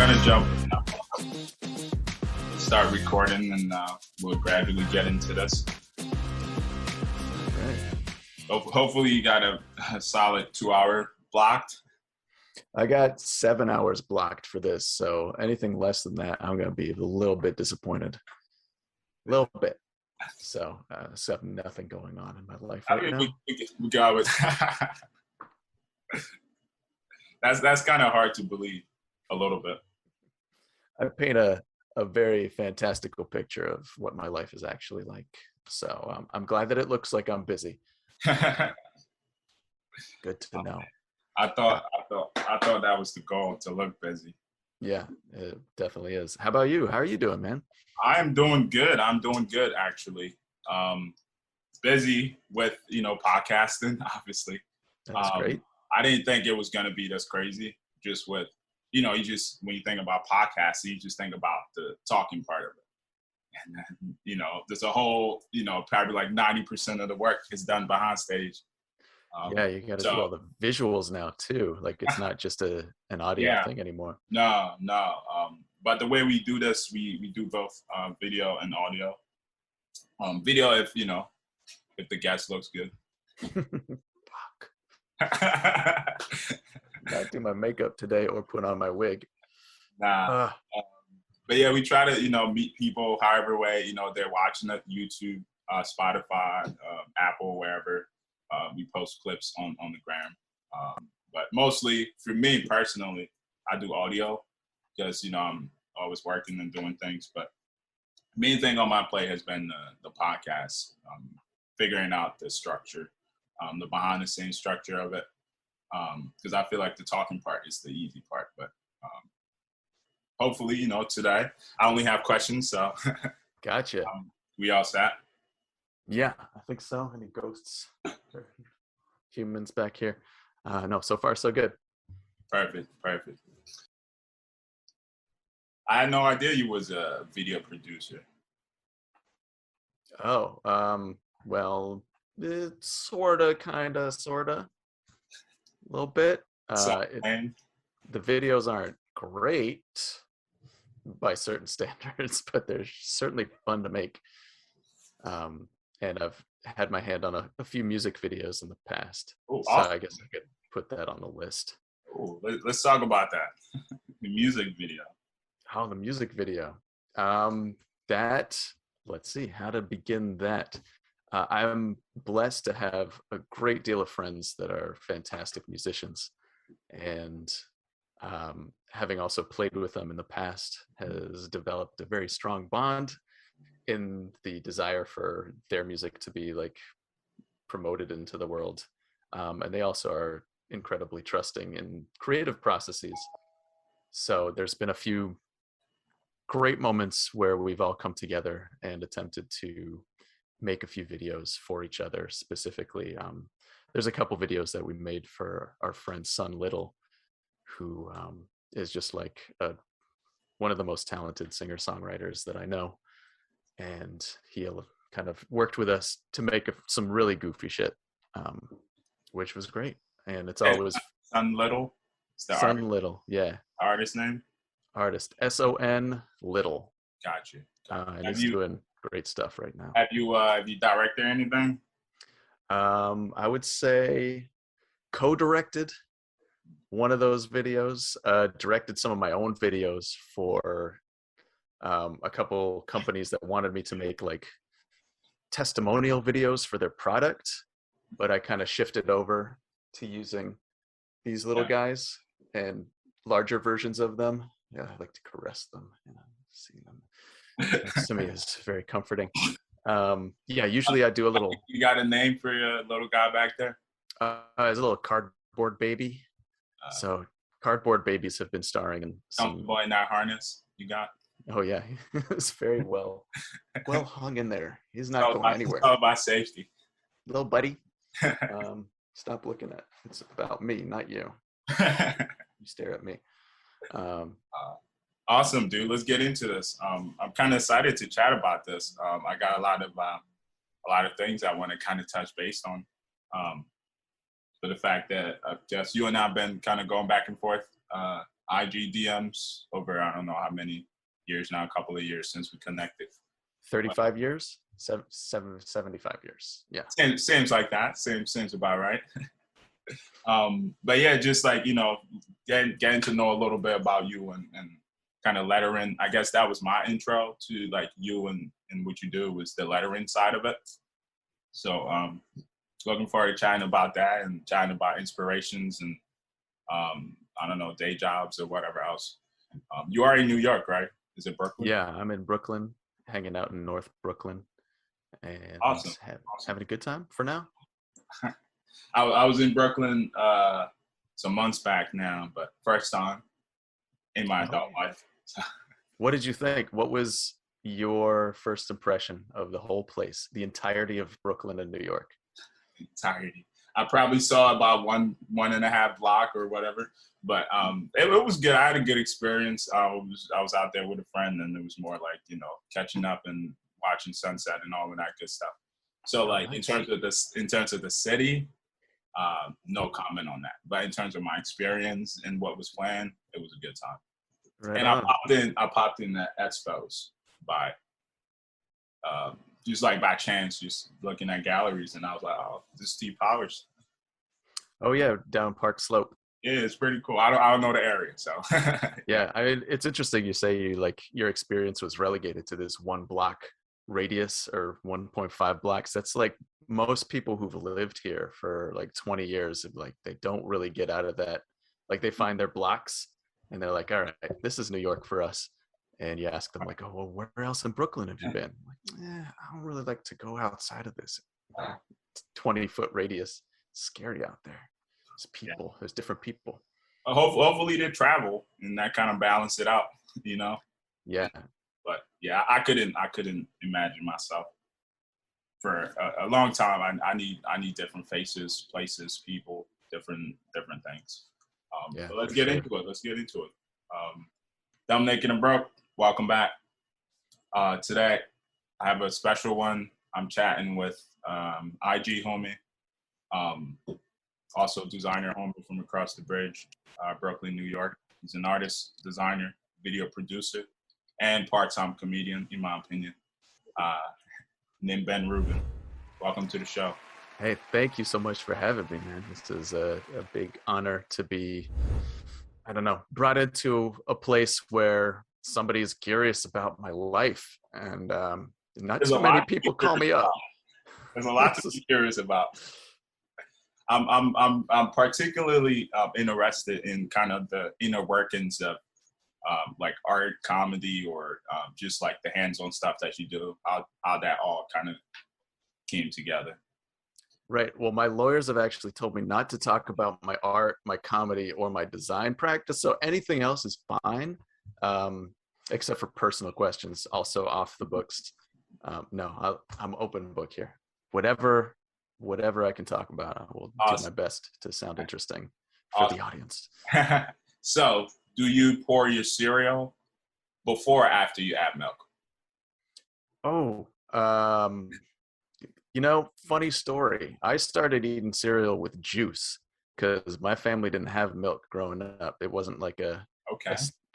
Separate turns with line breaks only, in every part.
gonna jump, start recording, and we'll gradually get into this.
Right.
Hopefully, you got a solid 2-hour blocked.
I got 7 hours blocked for this, so anything less than that, I'm gonna be a little bit disappointed. A little bit. So, I have nothing going on in my life right now.
We go with that's kind of hard to believe a little bit.
I paint a very fantastical picture of what my life is actually like. So I'm glad that it looks like I'm busy. Good to know.
I thought that was the goal, to look busy.
Yeah, it definitely is. How about you? How are you doing, man?
I'm doing good. Actually. Busy with podcasting, obviously.
That's great.
I didn't think it was gonna be this crazy. Just with you just when you think about podcasting, you just think about the talking part of it, and then there's a whole probably like 90% of the work is done behind stage.
Yeah, you got to do all the visuals now too. Like it's not just an audio thing anymore.
No. But the way we do this, we do both video and audio. Video if the guest looks good.
Fuck. Not do my makeup today or put on my wig.
Nah. But yeah, we try to meet people however way they're watching it. YouTube, Spotify, Apple, wherever. We post clips on the gram. But mostly for me personally, I do audio because I'm always working and doing things. But main thing on my plate has been the podcast, figuring out the structure, the behind the scenes structure of it. Because I feel like the talking part is the easy part. But hopefully, today I only have questions. So
gotcha.
We all set?
Yeah, I think so. Any ghosts? Humans back here? No, so far so good.
Perfect. I had no idea you was a video producer.
Oh, well, it's sorta, kinda, sorta, a little bit. The videos aren't great by certain standards, but they're certainly fun to make. And I've had my hand on a few music videos in the past.
Oh,
so awesome. I guess I could put that on the list.
Oh, let's talk about that. The music video.
Oh, the music video. Let's see how to begin that. I'm blessed to have a great deal of friends that are fantastic musicians. And having also played with them in the past has developed a very strong bond in the desire for their music to be like promoted into the world. And they also are incredibly trusting in creative processes. So there's been a few great moments where we've all come together and attempted to make a few videos for each other specifically. There's a couple videos that we made for our friend Son Little, who is just like one of the most talented singer-songwriters that I know. And he kind of worked with us to make some really goofy shit, which was great. And it's always
Son Little.
Son Little, yeah.
Artist name?
Artist SON Little.
Gotcha.
And he's doing great stuff right now.
Have you directed anything?
I would say co-directed one of those videos. Directed some of my own videos for a couple companies that wanted me to make like testimonial videos for their product, but I kind of shifted over to using these little guys and larger versions of them. Yeah, I like to caress them and see them next to me is very comforting. Usually I do a little.
You got a name for your little guy back there?
He's a little cardboard baby. So cardboard babies have been starring in some
boy in that harness you got.
Oh yeah, it's very well hung in there. He's not going anywhere.
It's all about safety.
Little buddy, stop looking at. It's about me, not you. You stare at me.
Awesome, dude. Let's get into this. I'm kind of excited to chat about this. I got a lot of things I want to kind of touch base on. For the fact that just you and I have been kind of going back and forth IG DMs over I don't know how many years now, a couple of years since we connected.
35 years? 75 years. Yeah.
Seems like that. Seems about right. But yeah, just like, getting to know a little bit about you and kind of lettering. I guess that was my intro to like you and what you do was the lettering side of it. So looking forward to chatting about that and chatting about inspirations and I don't know, day jobs or whatever else. You are in New York, right? Is it Brooklyn?
Yeah, I'm in Brooklyn, hanging out in North Brooklyn, and
Awesome.
having a good time for now.
I was in Brooklyn some months back now, but first time in my adult life.
What did you think? What was your first impression of the whole place, the entirety of Brooklyn and New York?
Entirety. I probably saw about one and a half block or whatever, but it was good. I had a good experience. I was out there with a friend, and it was more like catching up and watching sunset and all of that good stuff. So like
Nice.
in terms of the city, no comment on that. But in terms of my experience and what was planned, it was a good time.
Right
and
on.
I popped in at Expos by just like by chance, just looking at galleries, and I was like, oh, this is Steve Powers.
Oh yeah, down Park Slope.
Yeah, it's pretty cool. I don't know the area, so
Yeah, I mean, it's interesting you say your experience was relegated to this 1 block radius or 1.5 blocks. That's like most people who've lived here for like 20 years, like they don't really get out of that. Like they find their blocks and they're like, all right, this is New York for us. And you ask them like, oh, well, where else in Brooklyn have you been? I'm like, I don't really like to go outside of this 20-foot radius. It's scary out there. There's people. There's different people.
Hopefully they travel and that kind of balance it out,
Yeah.
But yeah, I couldn't imagine myself for a long time. I need different faces, places, people, different things. But let's get into it. Dominic and Broke, welcome back. Today, I have a special one. I'm chatting with IG homie, also designer homie from across the bridge, Brooklyn, New York. He's an artist, designer, video producer, and part-time comedian, in my opinion. Nim Ben-Reuven, welcome to the show.
Hey, thank you so much for having me, man. This is a big honor to be, I don't know, brought into a place where somebody is curious about my life, and not too many people call me up.
There's a lot to be curious about. I'm particularly interested in kind of the inner workings of like art, comedy, or just like the hands-on stuff that you do. How that all kind of came together.
Right. Well, my lawyers have actually told me not to talk about my art, my comedy, or my design practice. So anything else is fine, except for personal questions, also off the books. No, I'm open book here. Whatever I can talk about, I will do my best to sound interesting for the audience.
So, do you pour your cereal before or after you add milk?
Oh, funny story. I started eating cereal with juice because my family didn't have milk growing up. It wasn't like a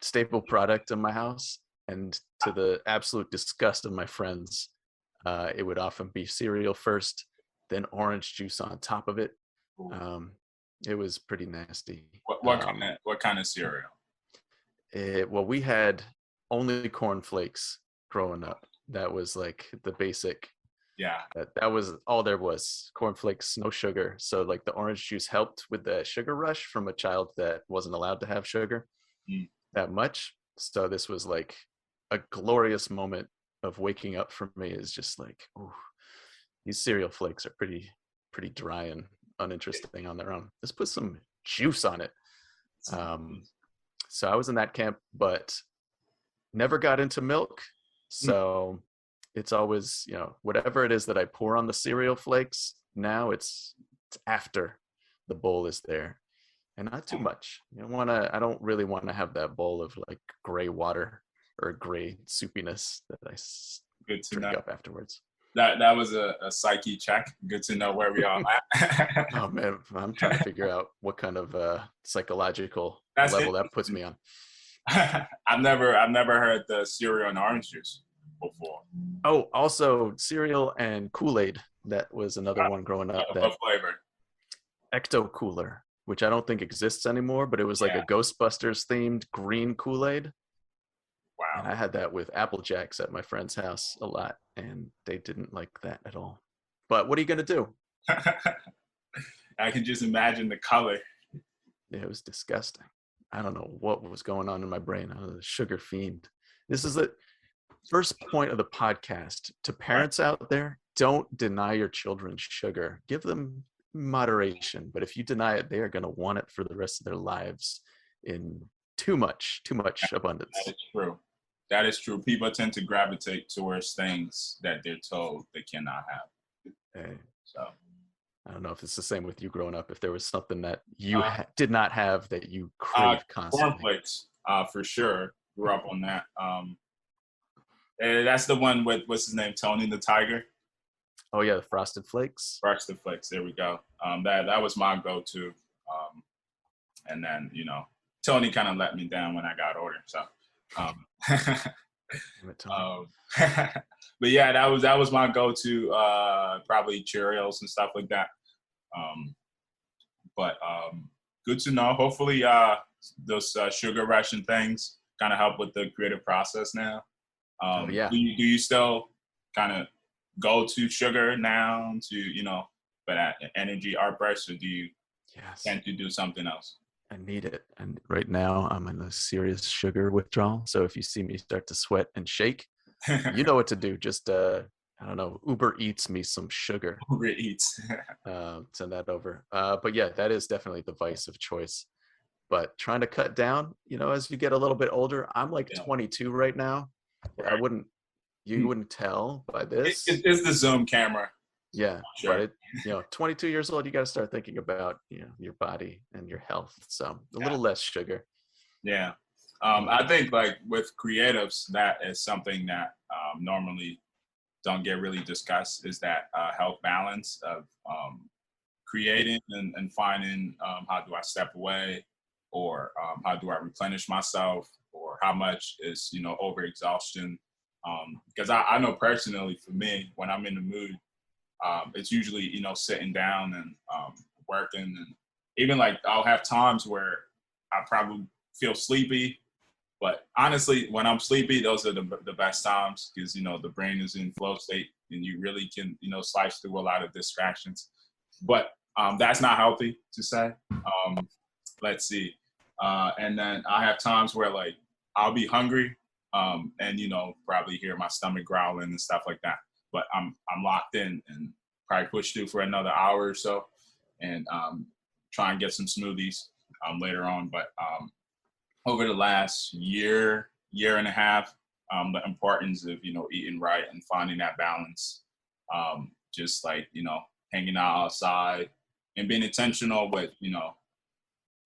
staple product in my house. And to the absolute disgust of my friends, it would often be cereal first, then orange juice on top of it. It was pretty nasty.
What kind of cereal?
Well, we had only cornflakes growing up. That was like the basic.
Yeah.
That was all there was. Cornflakes, no sugar. So like the orange juice helped with the sugar rush from a child that wasn't allowed to have sugar that much. So this was like a glorious moment of waking up for me. Is just like, oh, these cereal flakes are pretty dry and uninteresting on their own. Let's put some juice on it. So I was in that camp, but never got into milk. So it's always, whatever it is that I pour on the cereal flakes, now it's after the bowl is there. And not too much. I don't really want to have that bowl of like gray water or gray soupiness that I drink up afterwards.
That was a psyche check. Good to know where we are at.
Oh man, I'm trying to figure out what kind of psychological
That's
level that puts
interesting.
me on.
I've never heard the cereal and orange juice before.
Oh, also cereal and Kool-Aid. That was another one growing up. That
What flavor?
Ecto Cooler, which I don't think exists anymore, but it was like
Yeah.
a Ghostbusters themed green Kool-Aid. And
Wow.
I had that with Apple Jacks at my friend's house a lot, and they didn't like that at all. But what are you gonna do?
I can just imagine the color.
It was disgusting. I don't know what was going on in my brain. I was a sugar fiend. This is the first point of the podcast to
Right.
parents out there. Don't deny your children sugar. Give them moderation. But if you deny it, they are going to want it for the rest of their lives in too much abundance.
That is true. That is true. People tend to gravitate towards things that they're told they cannot have.
Hey,
So
I don't know if it's the same with you growing up. If there was something that you
uh,
did not have that you crave constantly.
cornflakes, for sure. Grew up on that. And that's the one with what's his name, Tony the Tiger.
Oh yeah, the Frosted Flakes.
Frosted Flakes. There we go. That was my go-to. And then Tony kind of let me down when I got older. So,
Damn it, Tony.
but yeah, that was my go-to. Probably Cheerios and stuff like that. But good to know. Hopefully, those sugar rush and things kind of help with the creative process now.
Oh yeah.
Do you still kind of go to sugar now to for that energy art burst, or do you
Yes.
tend to do something else?
I need it. And right now I'm in a serious sugar withdrawal. So if you see me start to sweat and shake, you know what to do. Just I don't know, Uber Eats me some sugar.
Uber Eats.
Send that over. But yeah, that is definitely the vice of choice. But trying to cut down, as you get a little bit older, I'm like
Yeah.
22 right now.
Right.
You wouldn't tell by this.
It's the Zoom camera.
Yeah,
Sure.
but 22 years old, you got to start thinking about your body and your health. So a little less sugar.
Yeah, I think like with creatives, that is something that normally don't get really discussed. Is that health balance of creating and finding how do I step away, or how do I replenish myself, or how much is overexhaustion. Because I know personally for me, when I'm in the mood. It's usually sitting down and working, and even like I'll have times where I probably feel sleepy, but honestly when I'm sleepy, those are the best times, because the brain is in flow state and you really can slice through a lot of distractions. But that's not healthy to say. Let's see. And then I have times where like I'll be hungry, and probably hear my stomach growling and stuff like that, but I'm locked in and probably push through for another hour or so, and try and get some smoothies later on. But over the last year and a half, the importance of eating right and finding that balance, just like hanging out outside and being intentional with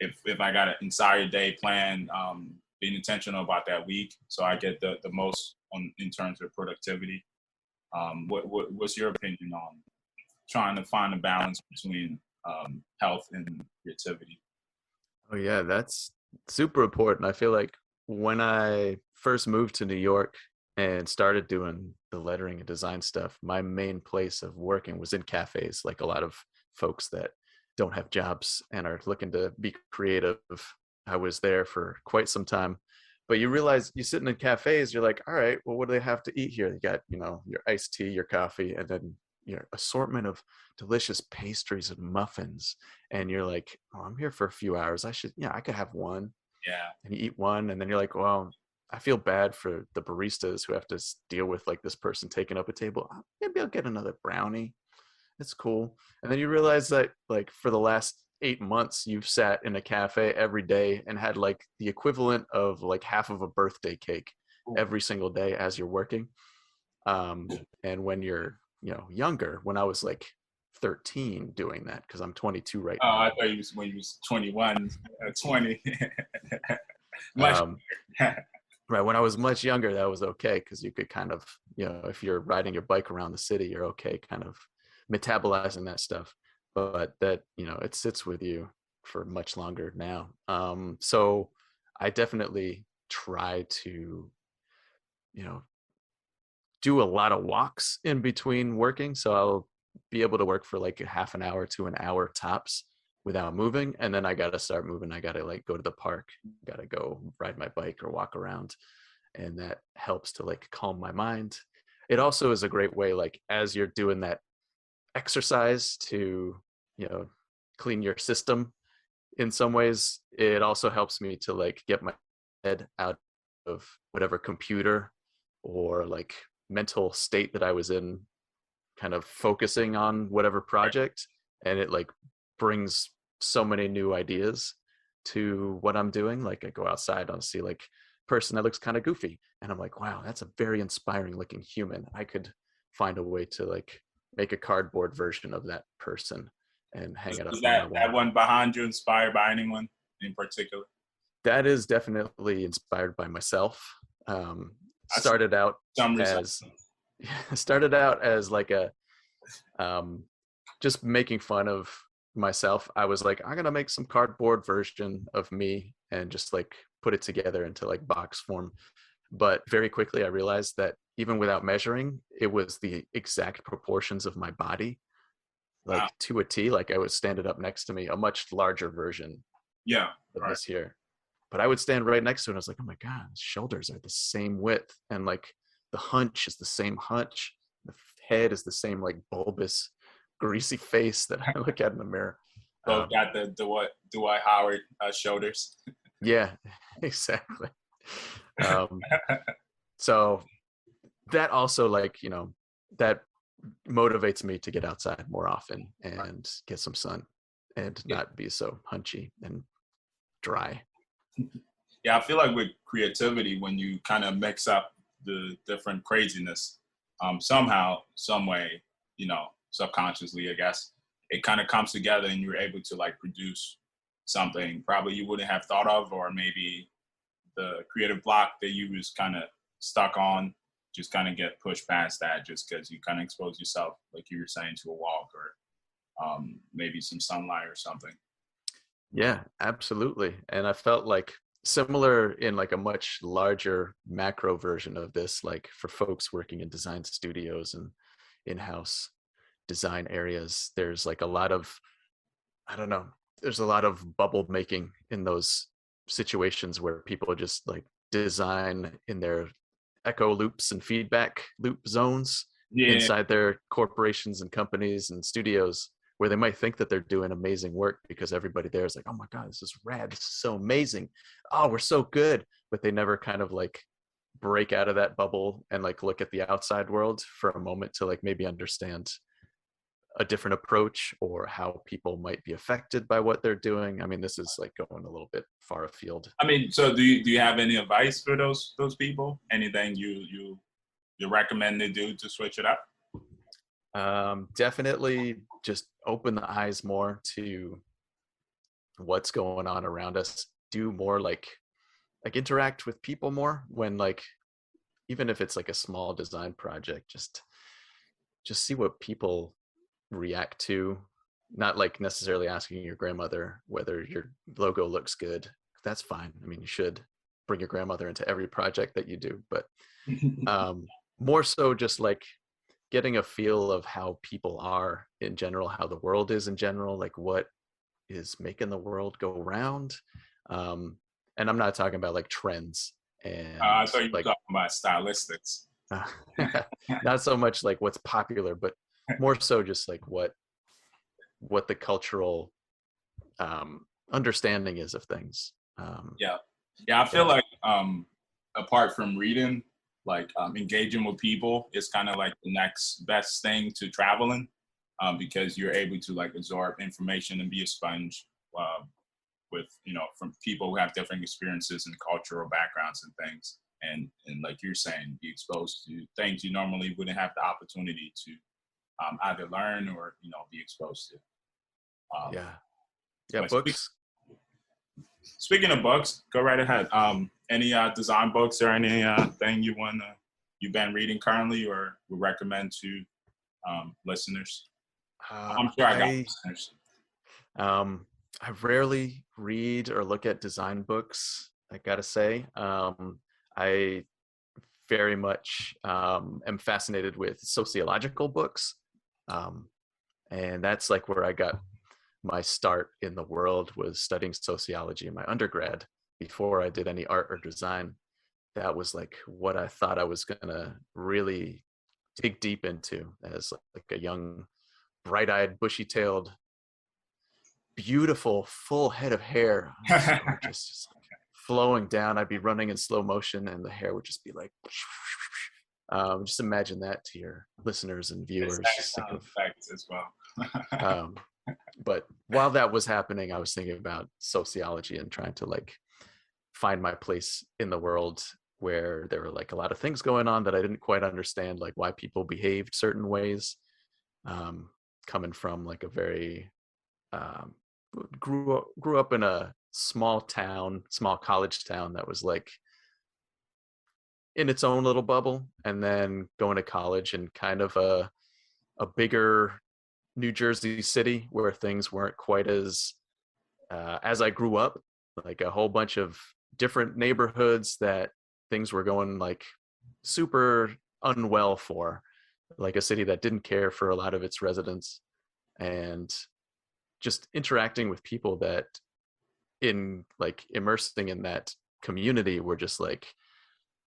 if I got an entire day planned, being intentional about that week so I get the most in terms of productivity. What's your opinion on trying to find a balance between health and creativity?
Oh yeah, that's super important. I feel like when I first moved to New York and started doing the lettering and design stuff, my main place of working was in cafes, like a lot of folks that don't have jobs and are looking to be creative. I was there for quite some time. But you realize you sitting in cafes, you're like, all right, well, what do they have to eat here? You got, your iced tea, your coffee, and then your assortment of delicious pastries and muffins. And you're like, oh, I'm here for a few hours. I could have one.
Yeah.
And you eat one, and then you're like, well, I feel bad for the baristas who have to deal with like this person taking up a table. Maybe I'll get another brownie. It's cool. And then you realize that like for the last 8 months, you've sat in a cafe every day and had like the equivalent of like half of a birthday cake every single day as you're working. And when you're, younger, when I was like 13 doing that, because I'm 22 right
Oh,
now.
I thought you was when you was 21, 20. Much.
right. When I was much younger, that was okay because you could kind of, if you're riding your bike around the city, you're okay kind of metabolizing that stuff. But that, it sits with you for much longer now. So I definitely try to, you know, do a lot of walks in between working. So I'll be able to work for like a half an hour to an hour tops without moving. And then I got to start moving. I got to like go to the park, got to go ride my bike or walk around. And that helps to like calm my mind. It also is a great way, like as you're doing that exercise to, you know, clean your system in some ways, it also helps me to like get my head out of whatever computer or like mental state that I was in, kind of focusing on whatever project, and it like brings so many new ideas to what I'm doing. Like I go outside, I'll see like person that looks kind of goofy, and I'm like, wow, that's a very inspiring looking human. I could find a way to like make a cardboard version of that person and hang it up
Was
on my
that
wall.
one behind you inspired by anyone in particular?
That is definitely inspired by myself.
I see
Started out
some
as
resemblance.
started out as like a um, just making fun of myself. I was like, I'm gonna make some cardboard version of me and just like put it together into like box form. But very quickly I realized that even without measuring, it was the exact proportions of my body,
Wow.
like to a T. Like I would stand it up next to me, a much larger version
Yeah.
of
Right.
this here. But I would stand right next to it and I was like, oh my God, his shoulders are the same width. And like the hunch is the same hunch. The head is the same like bulbous, greasy face that I look at in the mirror.
Both got the Dwight Howard shoulders.
Yeah, exactly. Um, so that also like, that motivates me to get outside more often and get some sun and
Yeah.
not be so hunchy and dry.
Yeah, I feel like with creativity, when you kind of mix up the different craziness, somehow, some way, subconsciously, I guess, it kind of comes together and you're able to like produce something probably you wouldn't have thought of, or maybe the creative block that you was kind of stuck on just kind of get pushed past that just because you kind of expose yourself, like you were saying, to a walk or maybe some sunlight or something.
Yeah, absolutely. And I felt like similar in like a much larger macro version of this, like for folks working in design studios and in-house design areas, there's like a lot of, I don't know, there's a lot of bubble making in those situations where people just like design in their echo loops and feedback loop zones
Yeah.
inside their corporations and companies and studios, where they might think that they're doing amazing work because everybody there is like, oh my God, this is rad, this is so amazing, oh, we're so good. But they never kind of like break out of that bubble and like look at the outside world for a moment to like maybe understand a different approach or how people might be affected by what they're doing. I mean, this is like going a little bit far afield.
I mean, so do you have any advice for those people? Anything you recommend they do to switch it up?
Definitely just open the eyes more to what's going on around us. Do more like interact with people more when like, even if it's like a small design project, just see what people react to. Not like necessarily asking your grandmother whether your logo looks good. That's fine. I mean, you should bring your grandmother into every project that you do, but more so just like getting a feel of how people are in general, how the world is in general, like what is making the world go round. And I'm not talking about like trends
I
and
thought you were
like
talking about stylistics.
uh, not so much like what's popular, but more so just like what the cultural understanding is of things.
Yeah, yeah. I feel
Yeah,
like apart from reading, like engaging with people is kind of like the next best thing to traveling, because you're able to like absorb information and be a sponge with from people who have different experiences and cultural backgrounds and things. And like you're saying, be exposed to things you normally wouldn't have the opportunity to either learn or be exposed to. Um,
yeah, yeah.
but
Books.
speaking of books, go right ahead. Any design books or any thing you've been reading currently or would recommend to listeners? I'm sure I got listeners.
I rarely read or look at design books, I gotta say. I very much am fascinated with sociological books. And that's like where I got my start in the world, was studying sociology in my undergrad before I did any art or design. That was like what I thought I was gonna really dig deep into as like a young, bright-eyed, bushy-tailed, beautiful, full head of hair. Just flowing down. I'd be running in slow motion and the hair would just be like, just imagine that to your listeners and viewers.
Effects as well.
But while that was happening, I was thinking about sociology and trying to like find my place in the world, where there were like a lot of things going on that I didn't quite understand, like why people behaved certain ways. Coming from like a very grew up in a small college town that was like in its own little bubble, and then going to college in kind of a bigger New Jersey city where things weren't quite as I grew up, like a whole bunch of different neighborhoods that things were going like super unwell for, like a city that didn't care for a lot of its residents, and just interacting with people that in like immersing in that community were just like,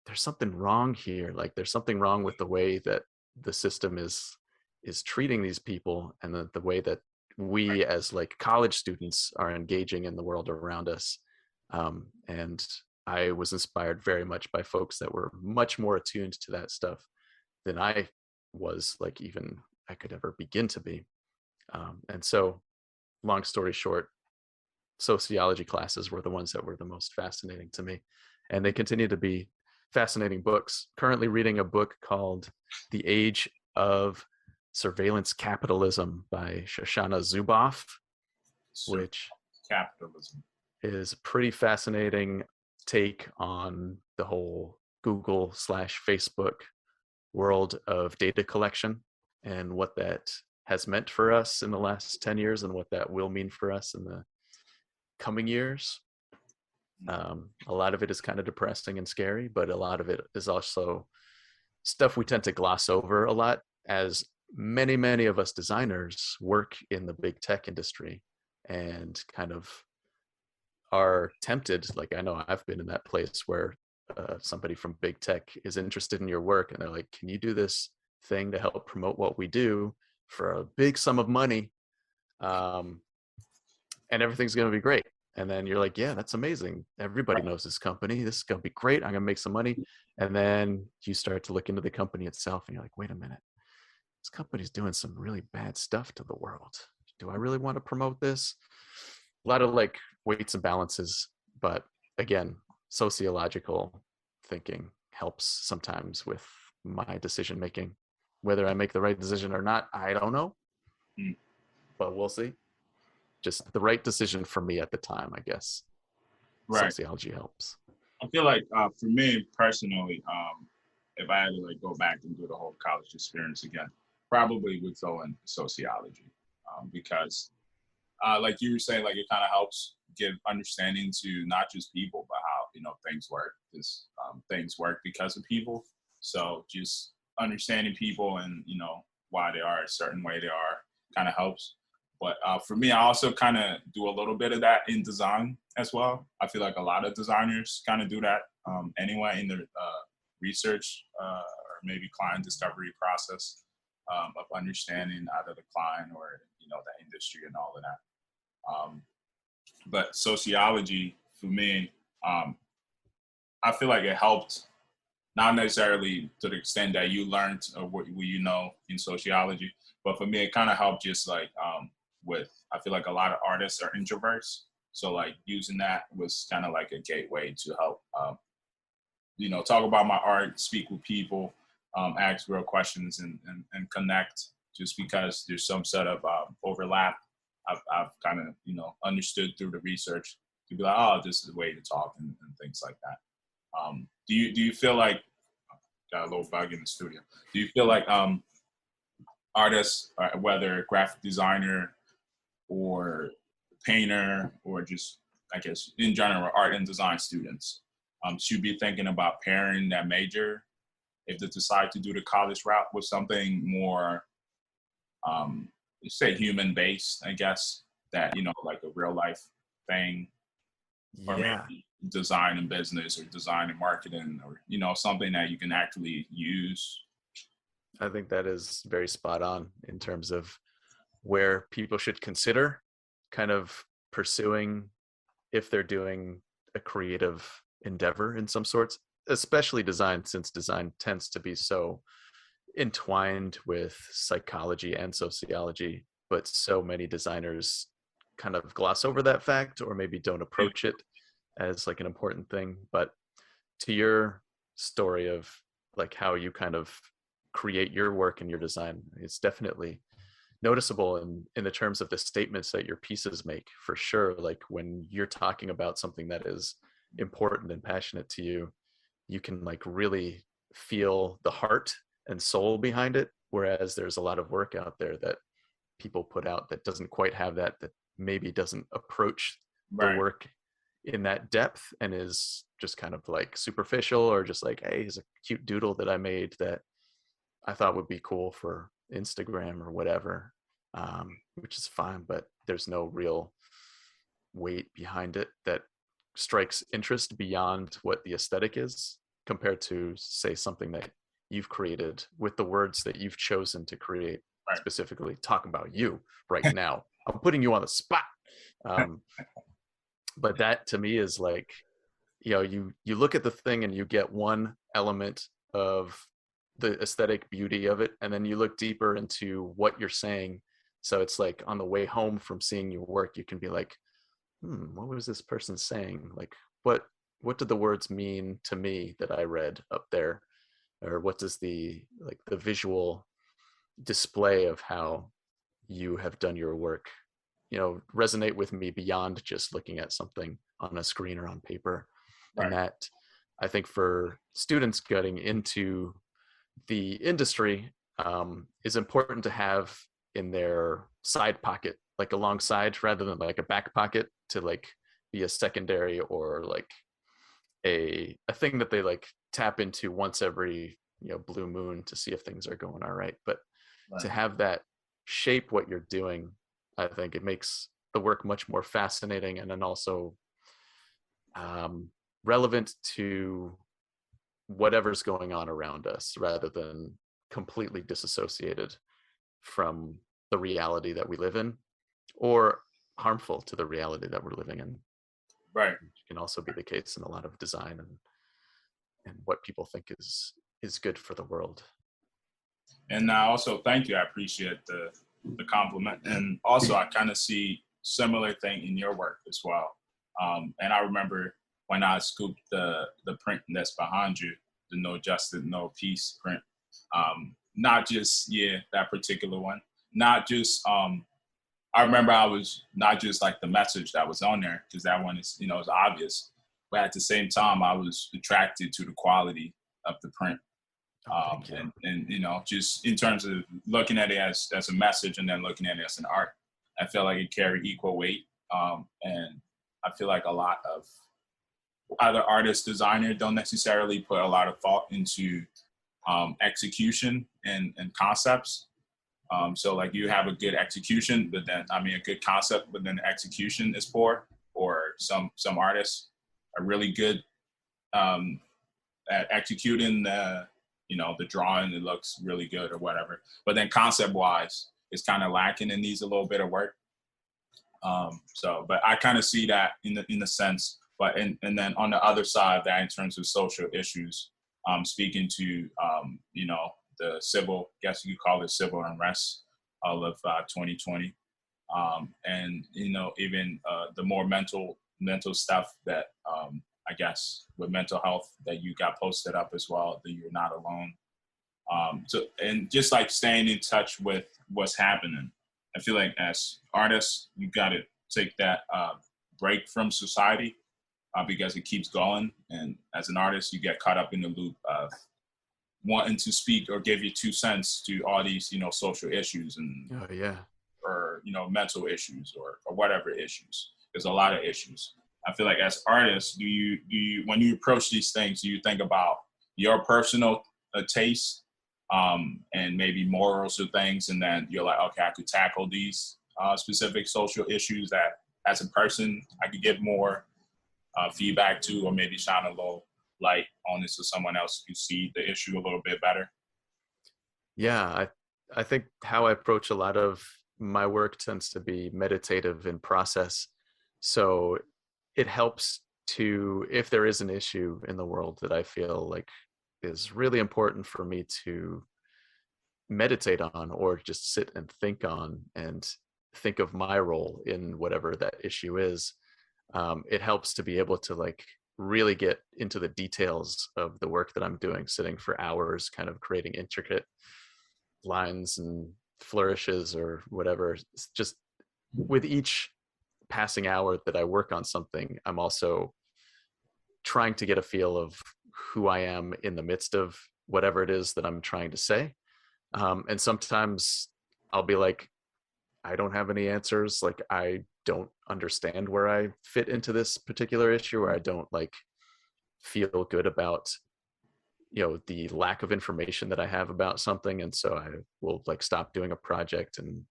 there's something wrong here. Like there's something wrong with the way that the system is treating these people, and the way that we as like college students are engaging in the world around us. And I was inspired very much by folks that were much more attuned to that stuff than I was, like even I could ever begin to be. And so, long story short, sociology classes were the ones that were the most fascinating to me, and they continue to be fascinating books. Currently reading a book called The Age of Surveillance Capitalism by Shoshana Zuboff, which
capitalism
is a pretty fascinating take on the whole Google/Facebook world of data collection and what that has meant for us in the last 10 years and what that will mean for us in the coming years. A lot of it is kind of depressing and scary, but a lot of it is also stuff we tend to gloss over a lot, as many of us designers work in the big tech industry and kind of are tempted, like I know I've been in that place where somebody from big tech is interested in your work and they're like, can you do this thing to help promote what we do for a big sum of money, and everything's going to be great. And then you're like, yeah, that's amazing. Everybody knows this company. This is going to be great. I'm going to make some money. And then you start to look into the company itself and you're like, wait a minute, this company's doing some really bad stuff to the world. Do I really want to promote this? A lot of like weights and balances. But again, sociological thinking helps sometimes with my decision making. Whether I make the right decision or not, I don't know. But we'll see. Just the right decision for me at the time, I guess. Right. Sociology helps.
I feel like for me personally, if I had to like go back and do the whole college experience again, probably would go in sociology, because like you were saying, like it kind of helps give understanding to not just people, but how things work. Because things work because of people. So just understanding people and why they are a certain way they are kind of helps. But for me, I also kind of do a little bit of that in design as well. I feel like a lot of designers kind of do that anyway in the research or maybe client discovery process of understanding either the client or the industry and all of that. But sociology for me, I feel like it helped, not necessarily to the extent that you learned or what you know in sociology, but for me, it kind of helped just like I feel like a lot of artists are introverts. So like using that was kind of like a gateway to help, talk about my art, speak with people, ask real questions and connect, just because there's some sort of overlap. I've kind of, understood through the research to be like, oh, this is the way to talk and things like that. Do you feel like, got a little bug in the studio, do you feel like artists, whether graphic designer or painter or just, I guess, in general, art and design students, should be thinking about pairing that major if they decide to do the college route with something more, say, human based, I guess, that, like a real life thing, or
Yeah,
maybe design and business or design and marketing, or, something that you can actually use.
I think that is very spot on in terms of where people should consider kind of pursuing if they're doing a creative endeavor in some sorts, especially design, since design tends to be so entwined with psychology and sociology, but so many designers kind of gloss over that fact or maybe don't approach it as like an important thing. But to your story of like how you kind of create your work and your design, it's definitely noticeable in the terms of the statements that your pieces make, for sure. Like when you're talking about something that is important and passionate to you, you can like really feel the heart and soul behind it, whereas there's a lot of work out there that people put out that doesn't quite have that maybe doesn't approach the
Right.
work in that depth and is just kind of like superficial, or just like, hey, here's a cute doodle that I made that I thought would be cool for Instagram or whatever, which is fine, but there's no real weight behind it that strikes interest beyond what the aesthetic is, compared to, say, something that you've created with the words that you've chosen to create,
Right.
specifically talking about you right now. I'm putting you on the spot. But that to me is like, you look at the thing and you get one element of the aesthetic beauty of it, and then you look deeper into what you're saying. So it's like on the way home from seeing your work, you can be like, what was this person saying? Like, what did the words mean to me that I read up there? Or what does the visual display of how you have done your work, resonate with me beyond just looking at something on a screen or on paper?
Right.
And that, I think, for students getting into the industry, is important to have in their side pocket, like alongside, rather than like a back pocket, to like be a secondary or like a thing that they like tap into once every blue moon to see if things are going all right. But
Right.
to have that shape what you're doing, I think it makes the work much more fascinating, and then also relevant to whatever's going on around us, rather than completely disassociated from the reality that we live in, or harmful to the reality that we're living in.
Right.
It can also be the case in a lot of design and what people think is good for the world.
And I also thank you. I appreciate the compliment. And also, I kind of see similar thing in your work as well. And I remember when I scooped the print that's behind you, the No Justice, No Peace print. Not just, that particular one. Not just, I remember I was not just like the message that was on there, because that one is, is obvious. But at the same time, I was attracted to the quality of the print. And just in terms of looking at it as a message and then looking at it as an art, I feel like it carried equal weight. And I feel like a lot of other artists, designers don't necessarily put a lot of thought into execution and concepts. So like you have a good execution, but then, a good concept, but then the execution is poor, or some artists are really good at executing the drawing. It looks really good or whatever, but then concept wise, it's kind of lacking and needs a little bit of work. But I kind of see that in the sense, but and then on the other side of that, in terms of social issues, speaking to the civil, I guess you could call it civil unrest of 2020, and even the more mental stuff that I guess with mental health that you got posted up as well, that you're not alone. So, and just like staying in touch with what's happening. I feel like as artists, you got to take that break from society, because it keeps going. And as an artist, you get caught up in the loop of wanting to speak or give your 2 cents to all these, social issues and
Oh yeah.
or mental issues or whatever issues. There's a lot of issues. I feel like as artists, do you when you approach these things, do you think about your personal taste and maybe morals of things, and then you're like, okay, I could tackle these specific social issues that as a person I could give more feedback to, or maybe shine a little light on this to someone else who see the issue a little bit better?
Yeah, I think how I approach a lot of my work tends to be meditative in process. So it helps to, if there is an issue in the world that I feel like is really important for me to meditate on or just sit and think on and think of my role in whatever that issue is, it helps to be able to like really get into the details of the work that I'm doing, sitting for hours, kind of creating intricate lines and flourishes or whatever. It's just with each passing hour that I work on something, I'm also trying to get a feel of who I am in the midst of whatever it is that I'm trying to say. And sometimes I'll be like, I don't have any answers. Like, I don't understand where I fit into this particular issue, or I don't like feel good about, the lack of information that I have about something. And so I will like stop doing a project and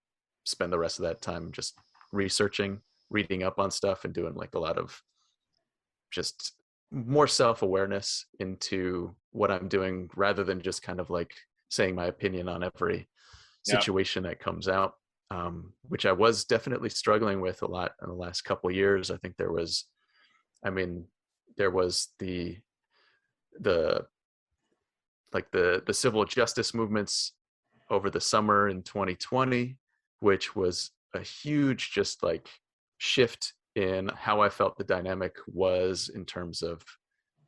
spend the rest of that time just researching, reading up on stuff, and doing like a lot of just more self-awareness into what I'm doing, rather than just kind of like saying my opinion on every situation that comes out, which I was definitely struggling with a lot in the last couple of years. I think there was the the civil justice movements over the summer in 2020, which was a huge just like shift in how I felt the dynamic was in terms of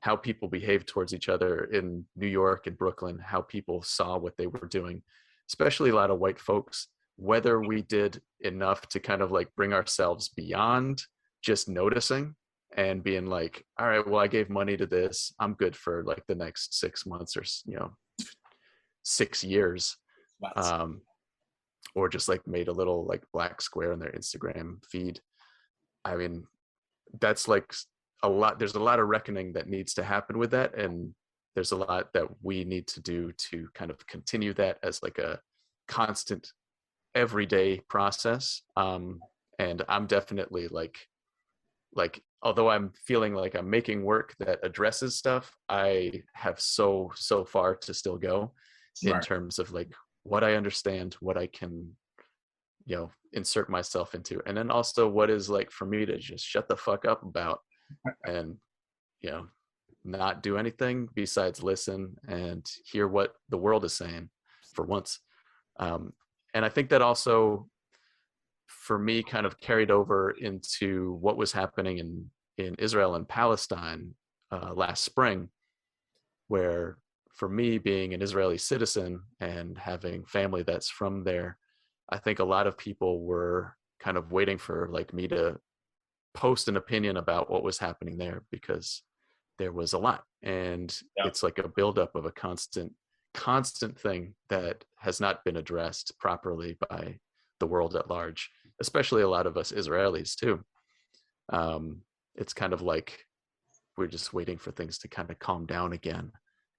how people behaved towards each other in New York and Brooklyn, how people saw what they were doing, especially a lot of white folks, whether we did enough to kind of like bring ourselves beyond just noticing and being like, all right, well, I gave money to this, I'm good for like the next 6 months or 6 years, or just like made a little like black square in their Instagram feed. I mean, that's like a lot. There's a lot of reckoning that needs to happen with that, and there's a lot that we need to do to kind of continue that as like a constant everyday process. And I'm definitely like although I'm feeling like I'm making work that addresses stuff, I have so far to still go in terms of like what I understand, what I can insert myself into, and then also what is like for me to just shut the fuck up about and not do anything besides listen and hear what the world is saying for once. And I think that also for me kind of carried over into what was happening in Israel and Palestine last spring, where for me being an Israeli citizen and having family that's from there, I think a lot of people were kind of waiting for like me to post an opinion about what was happening there, because there was a lot, and it's like a buildup of a constant thing that has not been addressed properly by the world at large, especially a lot of us Israelis too. It's kind of like we're just waiting for things to kind of calm down again,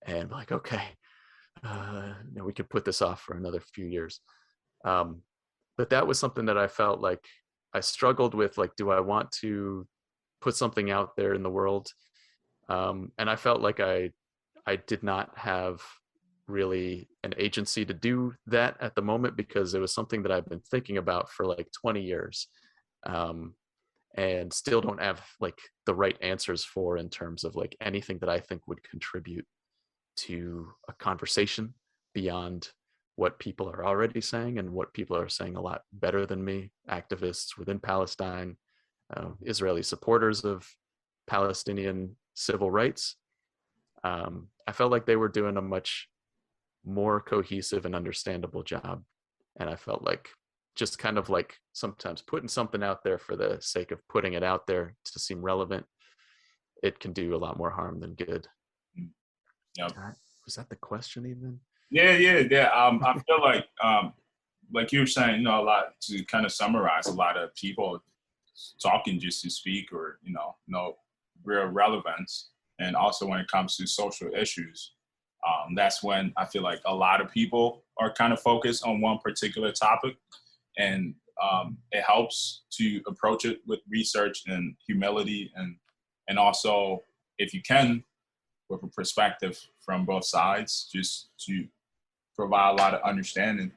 and like, okay, we could put this off for another few years. But that was something that I felt like I struggled with. Like, do I want to put something out there in the world? And I felt like I did not have really an agency to do that at the moment, because it was something that I've been thinking about for like 20 years, and still don't have like the right answers for, in terms of like anything that I think would contribute to a conversation beyond what people are already saying, and what people are saying a lot better than me, activists within Palestine, Israeli supporters of Palestinian civil rights. I felt like they were doing a much more cohesive and understandable job. And I felt like just kind of like sometimes putting something out there for the sake of putting it out there to seem relevant, it can do a lot more harm than good.
Yep.
Was that the question even?
Yeah. I feel like you were saying, a lot to kind of summarize, a lot of people talking just to speak, or no real relevance. And also when it comes to social issues, that's when I feel like a lot of people are kind of focused on one particular topic, and it helps to approach it with research and humility, and also, if you can, with a perspective from both sides, just to provide a lot of understanding.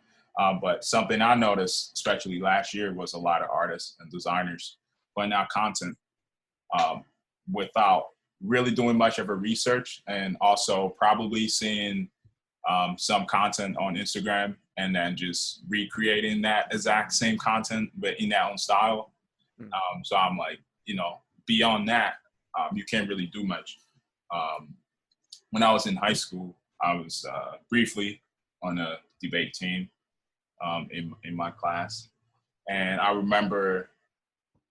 But something I noticed, especially last year, was a lot of artists and designers putting out content without really doing much of a research, and also probably seeing some content on Instagram and then just recreating that exact same content but in their own style. So I'm like, beyond that, you can't really do much. When I was in high school, I was briefly on a debate team in my class. And I remember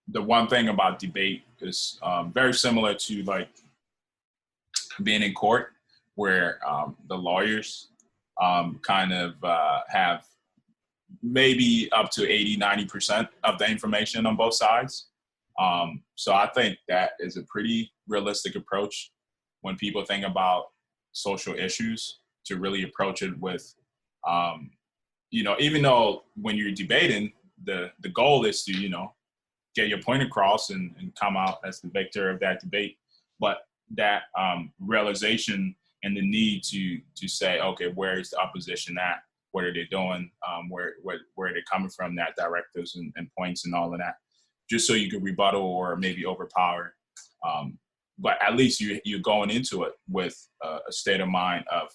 the one thing about debate is very similar to like being in court, where the lawyers kind of have maybe up to 80-90% of the information on both sides. So I think that is a pretty realistic approach when people think about social issues, to really approach it with, even though when you're debating, the goal is to, get your point across and come out as the victor of that debate. But that realization and the need to say, okay, where is the opposition at? What are they doing? Where are they coming from? That directives and points and all of that, just so you could rebuttal or maybe overpower. But at least you're going into it with a state of mind of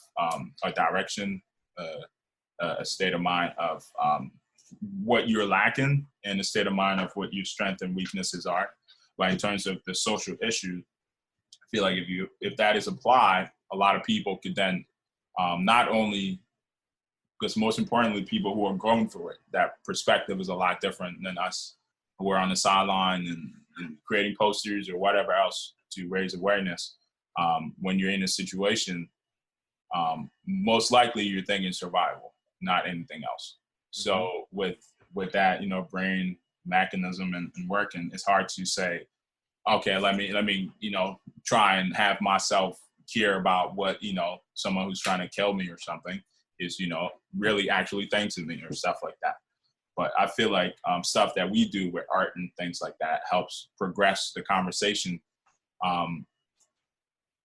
a direction, a state of mind of what you're lacking, and a state of mind of what your strengths and weaknesses are. But in terms of the social issue, I feel like if that is applied, a lot of people could then not only, because most importantly, people who are going through it, that perspective is a lot different than us who are on the sideline and creating posters or whatever else to raise awareness. When you're in a situation, most likely you're thinking survival, not anything else. So with that, brain mechanism and working, it's hard to say, okay, let me try and have myself care about what someone who's trying to kill me or something is really actually thinking me, or stuff like that. But I feel like stuff that we do with art and things like that helps progress the conversation,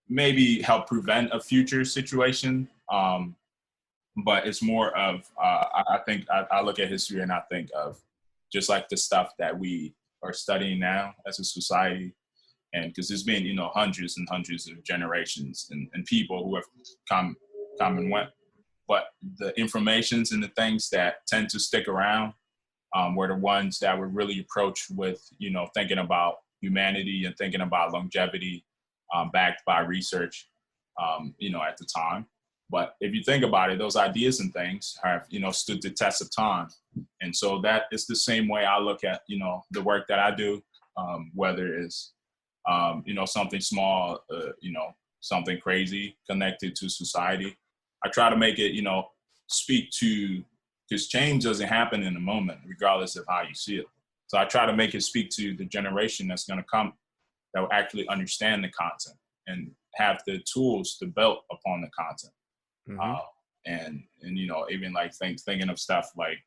maybe help prevent a future situation. But it's more of, I think I look at history and I think of just like the stuff that we are studying now as a society. And because there's been, hundreds and hundreds of generations and people who have come and went. But the informations and the things that tend to stick around were the ones that were really approached with, thinking about humanity and thinking about longevity, backed by research, at the time. But if you think about it, those ideas and things have, stood the test of time. And so that is the same way I look at, the work that I do, whether it's, something small, something crazy connected to society. I try to make it, speak to, because change doesn't happen in a moment, regardless of how you see it. So I try to make it speak to the generation that's going to come, that will actually understand the content and have the tools to build upon the content. And even like thinking of stuff like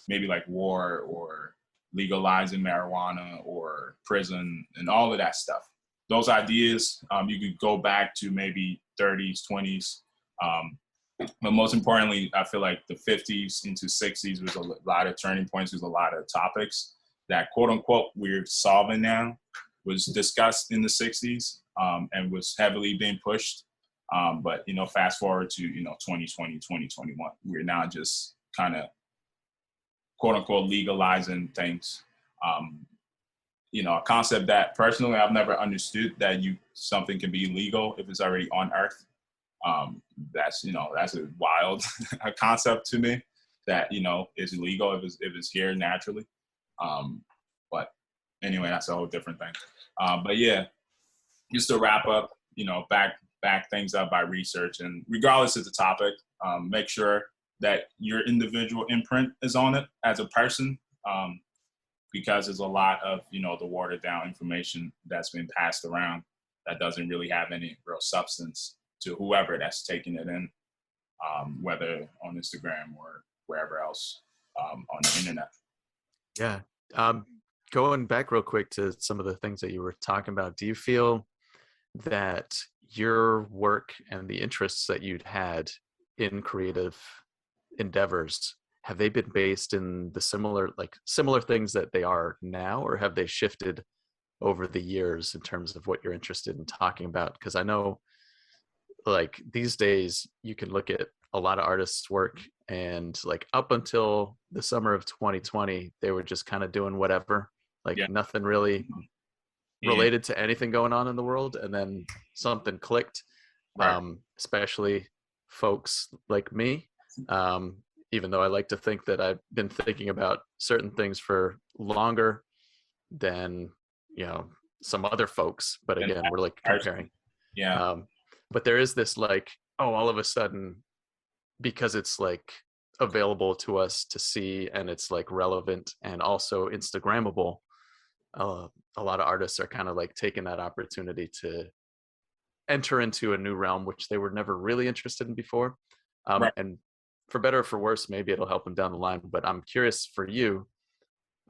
maybe like war or legalizing marijuana or prison and all of that stuff. Those ideas, you could go back to maybe 30s, 20s. But most importantly, I feel like the 50s into 60s was a lot of turning points. There's a lot of topics that, quote unquote, we're solving now was discussed in the 60s and was heavily being pushed. But, fast forward to, 2020, 2021, we're now just kind of, quote unquote, legalizing things. A concept that personally I've never understood, that something can be legal if it's already on earth. That's a wild concept to me, that, is illegal if it's here naturally. But anyway, that's a whole different thing. But yeah, just to wrap up, back things up by research, and regardless of the topic, make sure that your individual imprint is on it as a person, because there's a lot of, the watered down information that's been passed around that doesn't really have any real substance to whoever that's taking it in, whether on Instagram or wherever else on the internet.
Yeah. Going back real quick to some of the things that you were talking about, do you feel that your work and the interests that you'd had in creative endeavors, have they been based in the similar things that they are now, or have they shifted over the years in terms of what you're interested in talking about? Because I know, like, these days you can look at a lot of artists' work, and like up until the summer of 2020, they were just kind of doing whatever, like nothing really related to anything going on in the world, and then something clicked.
Right.
Especially folks like me, even though I like to think that I've been thinking about certain things for longer than some other folks, but again, we're like comparing. But there is this, like, all of a sudden, because it's like available to us to see, and it's like relevant and also Instagrammable, a lot of artists are kind of like taking that opportunity to enter into a new realm which they were never really interested in before. And for better or for worse, maybe it'll help them down the line. But I'm curious, for you,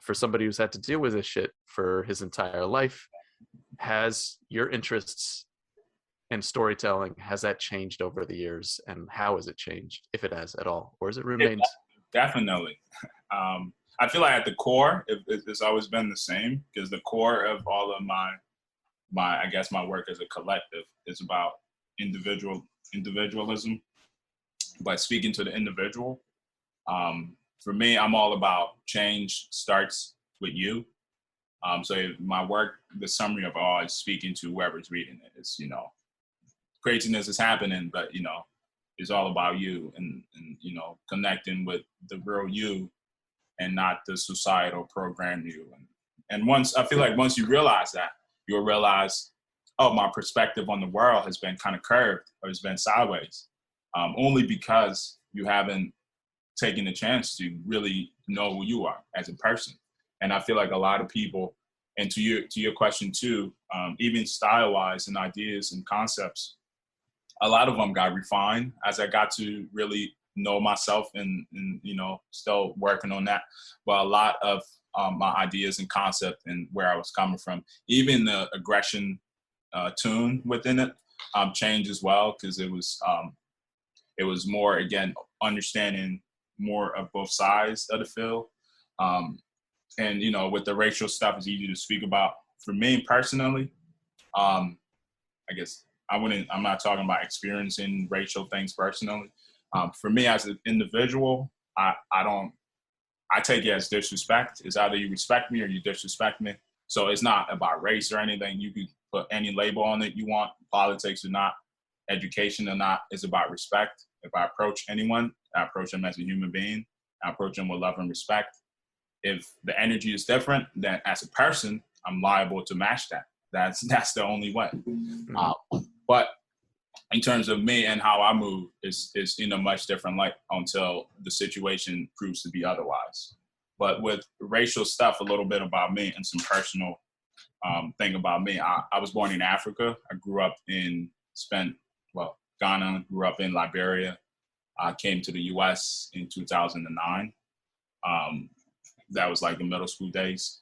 for somebody who's had to deal with this shit for his entire life, has your interests in storytelling, has that changed over the years, and how has it changed, if it has at all, or has it remained?
Definitely. I feel like at the core, it's always been the same, because the core of all of my I guess my work as a collective is about individualism, but speaking to the individual. For me, I'm all about change starts with you. So my work, the summary of all, is speaking to whoever's reading it. It's, craziness is happening, but, it's all about you, and connecting with the real you and not the societal program you. And once, I feel like once you realize that, you'll realize, oh, my perspective on the world has been kind of curved, or has been sideways, only because you haven't taken the chance to really know who you are as a person. And I feel like a lot of people, and to your question too, even style-wise and ideas and concepts, a lot of them got refined as I got to really know myself, and still working on that. But a lot of my ideas and concept and where I was coming from, even the aggression tune within it, changed as well, because it was more, again, understanding more of both sides of the field. And with the racial stuff, it's easy to speak about. For me personally, I guess I'm not talking about experiencing racial things personally. For me as an individual, I take it as disrespect. It's either you respect me or you disrespect me. So it's not about race or anything. You can put any label on it you want, politics or not, education or not. It's about respect. If I approach anyone, I approach them as a human being. I approach them with love and respect. If the energy is different, then as a person, I'm liable to match that. That's the only way. But in terms of me and how I move, is in a much different light until the situation proves to be otherwise. But with racial stuff, a little bit about me and some personal thing about me. I was born in Africa. I grew up Ghana, grew up in Liberia. I came to the U.S. in 2009. That was like the middle school days.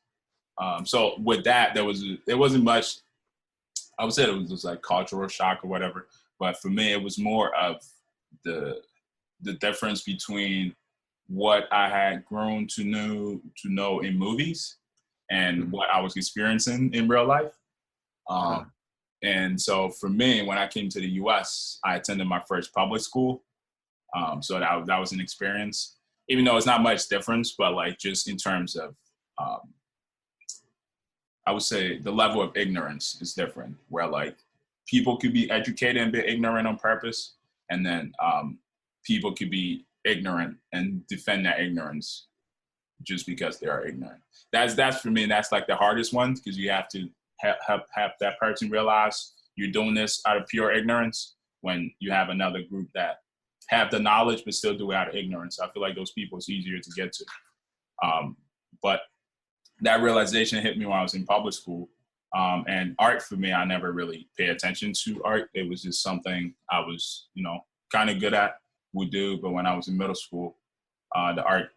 So with that, there wasn't much. I would say it was just like cultural shock or whatever. But for me, it was more of the difference between what I had grown to know in movies and what I was experiencing in real life. And so for me, when I came to the U.S., I attended my first public school. So that was an experience, even though it's not much difference, but like just in terms of, I would say the level of ignorance is different, where like people could be educated and be ignorant on purpose, and then people could be ignorant and defend that ignorance just because they are ignorant. That's for me, that's like the hardest one, because you have to have that person realize you're doing this out of pure ignorance, when you have another group that have the knowledge but still do it out of ignorance. I feel like those people is easier to get to. But that realization hit me when I was in public school. And art for me, I never really paid attention to art. It was just something I was, kind of good at, would do. But when I was in middle school, the art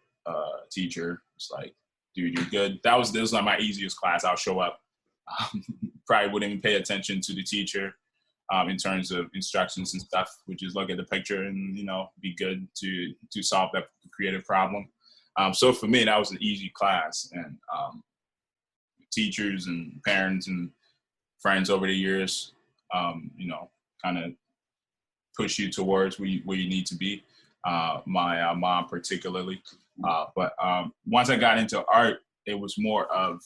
teacher was like, dude, you're good. This was like my easiest class. I'll show up. Probably wouldn't even pay attention to the teacher in terms of instructions and stuff. Would just look at the picture and, be good to solve that creative problem. So for me, that was an easy class. And teachers and parents and friends over the years, kind of push you towards where you need to be. My mom particularly. But once I got into art, it was more of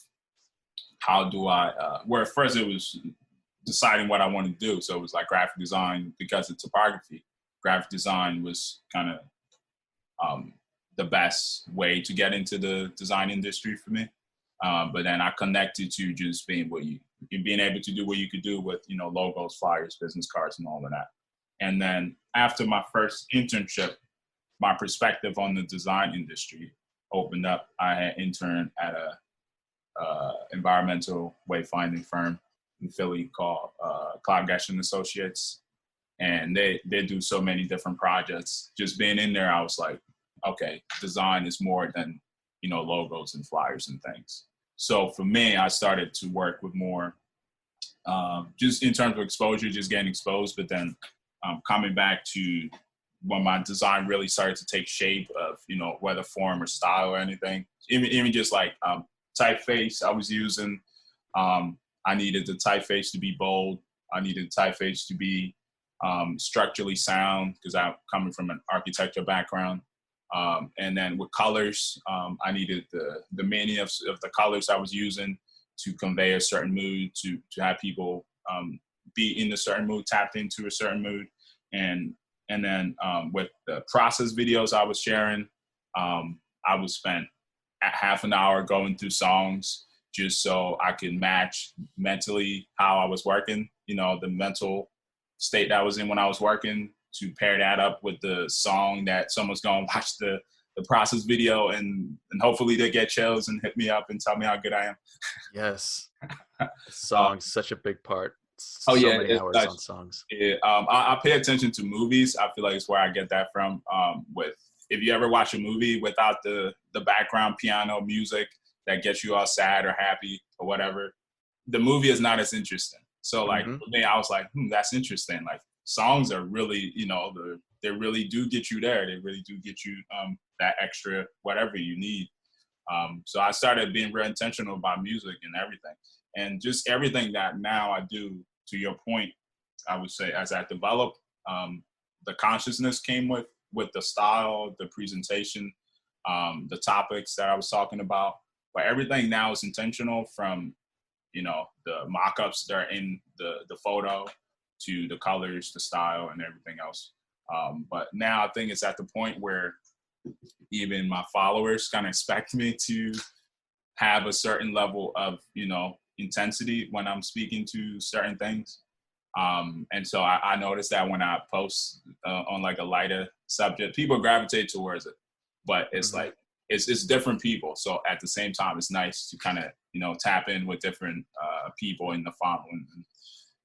how do I, where at first it was deciding what I wanted to do. So it was like graphic design because of typography. Graphic design was kind of the best way to get into the design industry for me. But then I connected to just being able to do what you could do with, logos, flyers, business cards, and all of that. And then after my first internship, my perspective on the design industry opened up. I had interned at a environmental wayfinding firm in Philly called Cloud Gestion Associates. And they do so many different projects. Just being in there, I was like, okay, design is more than, logos and flyers and things. So for me, I started to work with more, just in terms of exposure, just getting exposed, but then coming back to when my design really started to take shape of, whether form or style or anything, even just like typeface I was using. I needed the typeface to be bold. I needed the typeface to be structurally sound because I'm coming from an architecture background. And then with colors, I needed the meaning of the colors I was using to convey a certain mood, to have people be in a certain mood, tapped into a certain mood. And then with the process videos I was sharing, I would spend half an hour going through songs just so I could match mentally how I was working, the mental state that I was in when I was working, to pair that up with the song that someone's going to watch the process video and hopefully they get chills and hit me up and tell me how good I am.
Yes. Songs, such a big part. Many hours on songs.
I pay attention to movies. I feel like it's where I get that from. If you ever watch a movie without the background piano music that gets you all sad or happy or whatever, the movie is not as interesting. So like for me, I was like, that's interesting. Like songs are really, they really do get you there. They really do get you that extra whatever you need. So I started being very intentional about music and everything. And just everything that now I do, to your point, I would say as I developed, the consciousness came with the style, the presentation, the topics that I was talking about. But everything now is intentional, from, the mock-ups that are in the photo to the colors, the style, and everything else. But now I think it's at the point where even my followers kind of expect me to have a certain level of, intensity when I'm speaking to certain things. And so I noticed that when I post on like a lighter subject, people gravitate towards it, but it's like, it's different people. So at the same time, it's nice to kind of, tap in with different people in the following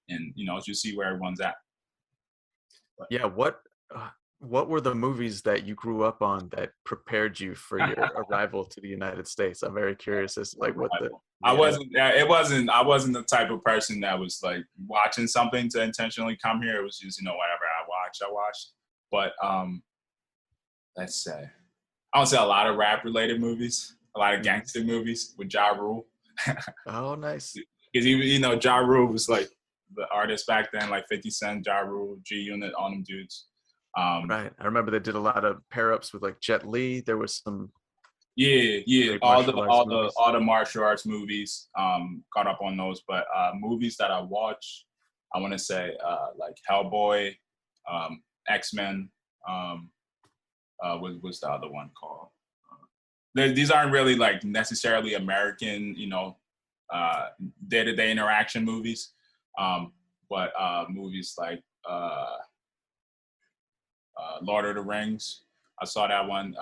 and just see where everyone's at. But,
yeah. What were the movies that you grew up on that prepared you for your arrival to the United States? I'm very curious as like what the.
I wasn't the type of person that was like watching something to intentionally come here. It was just, whatever I watched. But let's say, I would say a lot of rap related movies, a lot of gangster movies with Ja Rule.
Oh, nice.
Because Ja Rule was like the artist back then, like 50 Cent, Ja Rule, G Unit, all them dudes.
Right. I remember they did a lot of pair ups with like Jet Li. There was some.
Yeah. All the martial arts movies, caught up on those. But movies that I watch, I want to say like Hellboy, X-Men. What's the other one called? These aren't really like necessarily American, day-to-day interaction movies. But movies like Lord of the Rings, I saw that one.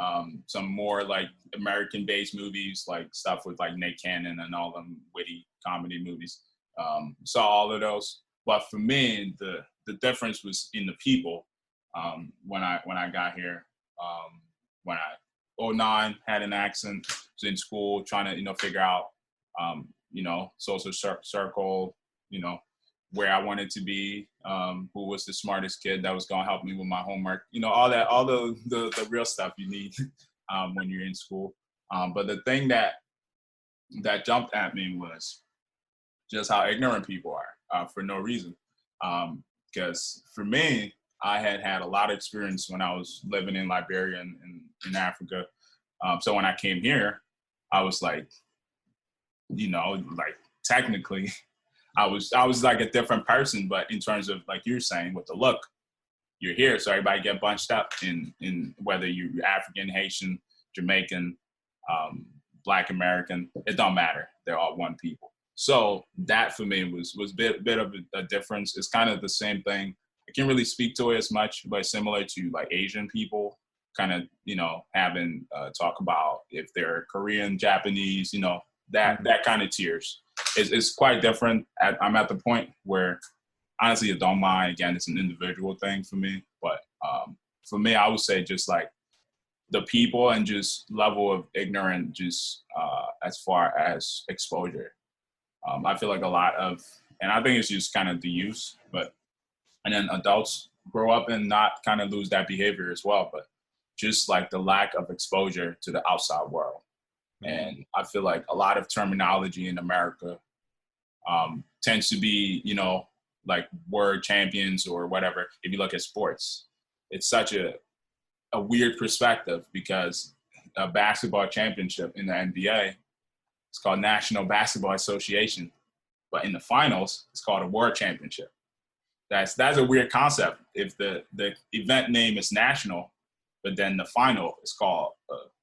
Some more like American-based movies, like stuff with like Nick Cannon and all them witty comedy movies. Saw all of those. But for me, the difference was in the people. When I got here, when I '09 had an accent, was in school trying to figure out social circle, where I wanted to be, who was the smartest kid that was gonna help me with my homework, all the real stuff you need when you're in school. But the thing that jumped at me was just how ignorant people are for no reason. Because for me, I had a lot of experience when I was living in Liberia and in Africa. So when I came here, I was like, technically, I was like a different person. But in terms of like you're saying with the look, you're here, so everybody get bunched up in whether you're African, Haitian, Jamaican, Black American, it don't matter. They're all one people. So that for me was a bit of a difference. It's kind of the same thing. I can't really speak to it as much, but similar to like Asian people, kind of having talk about if they're Korean, Japanese, that kind of tiers. It's quite different. I'm at the point where honestly I don't mind. Again, it's an individual thing for me, but for me, I would say just like the people and just level of ignorance, just as far as exposure. I feel like a lot of, and I think it's just kind of the use, and then adults grow up and not kind of lose that behavior as well, but just like the lack of exposure to the outside world. And I feel like a lot of terminology in America tends to be, like word champions or whatever. If you look at sports, it's such a weird perspective because a basketball championship in the NBA, it's called National Basketball Association, but in the finals, it's called a World Championship. That's a weird concept. If the event name is national, but then the final is called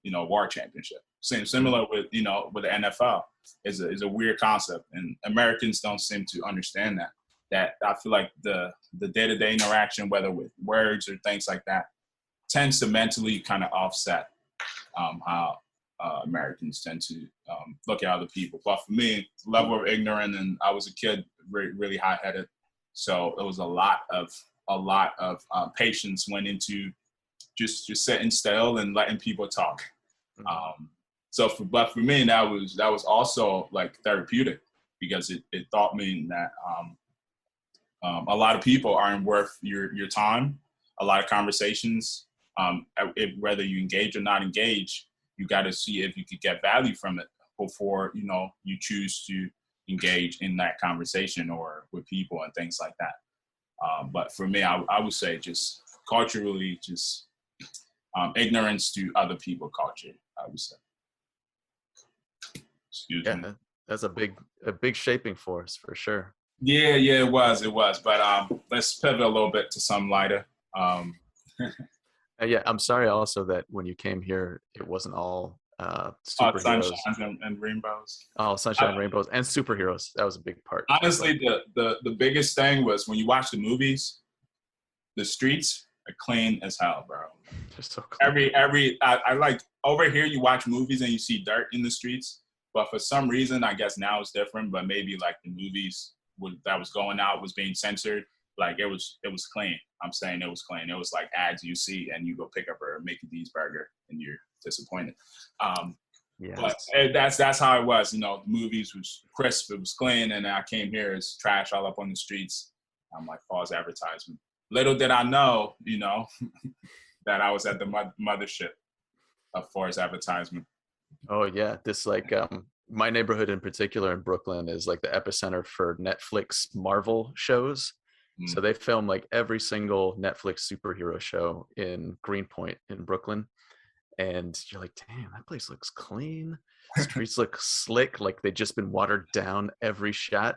World Championship. Similar with with the NFL is a weird concept, and Americans don't seem to understand that. That I feel like the day-to-day interaction, whether with words or things like that, tends to mentally kind of offset how Americans tend to look at other people. But for me, level of ignorance, and I was a kid, really high-headed, so it was a lot of patience went into just sitting still and letting people talk. But for me, that was also like therapeutic because it taught me that a lot of people aren't worth your time. A lot of conversations, whether you engage or not engage, you got to see if you could get value from it before you choose to engage in that conversation or with people and things like that. But for me, I would say just culturally, just ignorance to other people culture, I would say. Excuse me.
That's a big shaping force for sure.
Yeah, it was. But let's pivot a little bit to something lighter.
Yeah, I'm sorry also that when you came here, it wasn't all superheroes.
Sunshine and rainbows.
Oh, sunshine, rainbows, and superheroes. That was a big part.
Honestly, the biggest thing was when you watch the movies, the streets are clean as hell, bro.
They're so clean.
I like over here you watch movies and you see dirt in the streets, but for some reason I guess now it's different. But maybe like the movies that was going out was being censored. Like it was clean. I'm saying it was clean. It was like ads you see and you go pick up a Mickey D's burger and you're disappointed. Yes. But that's how it was. The movies was crisp. It was clean. And I came here, it's trash all up on the streets. I'm like, false advertisement. Little did I know, that I was at the mothership of false advertisement.
Oh yeah, this like my neighborhood in particular in Brooklyn is like the epicenter for Netflix Marvel shows. So they film like every single Netflix superhero show in Greenpoint in Brooklyn. And you're like, damn, that place looks clean. The streets look slick, like they've just been watered down every shot.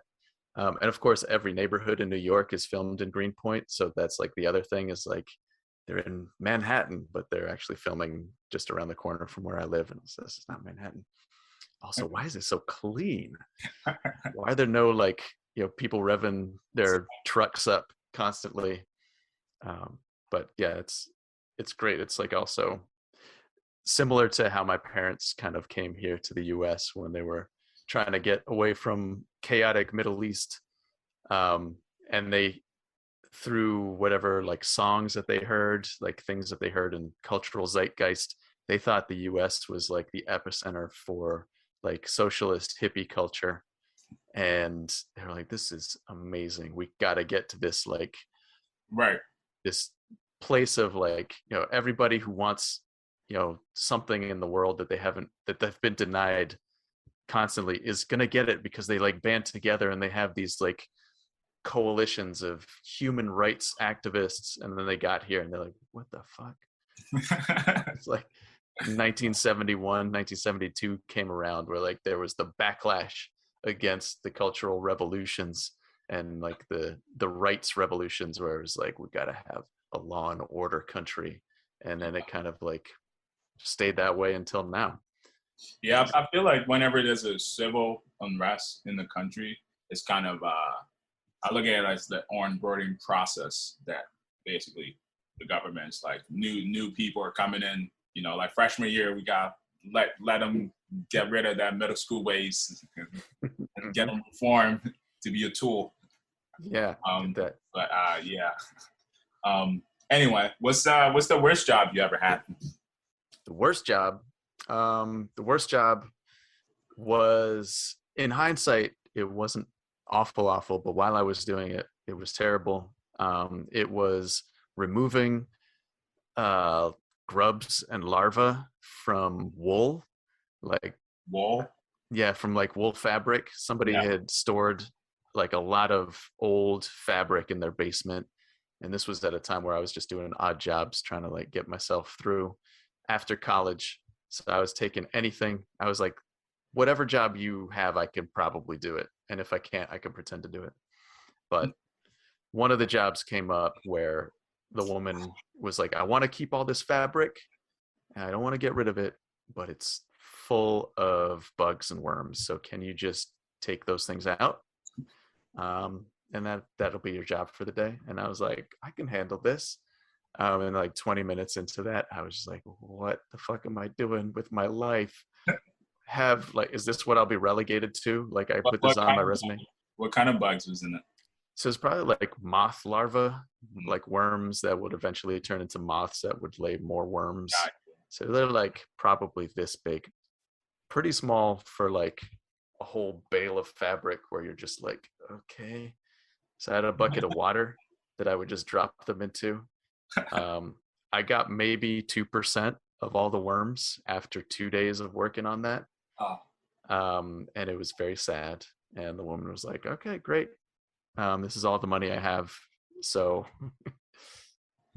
And of course, every neighborhood in New York is filmed in Greenpoint. So that's like the other thing is like they're in Manhattan, but they're actually filming just around the corner from where I live. And this is not Manhattan. Also, why is it so clean? Why are there no like, people revving their trucks up constantly? But yeah, it's great. It's like also similar to how my parents kind of came here to the US when they were trying to get away from chaotic Middle East. And they, through whatever like songs that they heard, like things that they heard in cultural zeitgeist, they thought the US was like the epicenter for like socialist hippie culture. And they're like, this is amazing. We got to get to this, like,
Right.
this place of like, everybody who wants, something in the world that they've been denied constantly is going to get it, because they like band together and they have these like coalitions of human rights activists. And then they got here and they're like, what the fuck? It's like 1971, 1972 came around where like there was the backlash against the cultural revolutions and like the rights revolutions, where it was like, we got to have a law and order country. And then it kind of like stayed that way until now.
Yeah, I feel like whenever there's a civil unrest in the country, it's kind of I look at it as the onboarding process, that basically the government's like new people are coming in. Like freshman year, we got let them get rid of that middle school ways and get them reformed to be a tool.
Yeah.
But yeah. Anyway, what's the worst job you ever had?
The worst job. The worst job was, in hindsight, it wasn't awful, but while I was doing it, it was terrible. It was removing grubs and larvae from wool, like
Wool.
Yeah, from like wool fabric. Somebody had stored like a lot of old fabric in their basement, and this was at a time where I was just doing odd jobs trying to like get myself through after college. So I was taking anything. I was like, whatever job you have, I can probably do it. And if I can't, I can pretend to do it. But one of the jobs came up where the woman was like, I want to keep all this fabric and I don't want to get rid of it, but it's full of bugs and worms. So can you just take those things out? And that'll be your job for the day. And I was like, I can handle this. And like 20 minutes into that, I was just like, what the fuck am I doing with my life? Is this what I'll be relegated to? Like, I put this on my resume.
What kind of bugs was in it?
So it's probably like moth larvae, like worms that would eventually turn into moths that would lay more worms. So they're like probably this big, pretty small for like a whole bale of fabric, where you're just like, okay. So I had a bucket of water that I would just drop them into. I got maybe 2% of all the worms after 2 days of working on that. And it was very sad. And the woman was like, okay, great. This is all the money I have. So.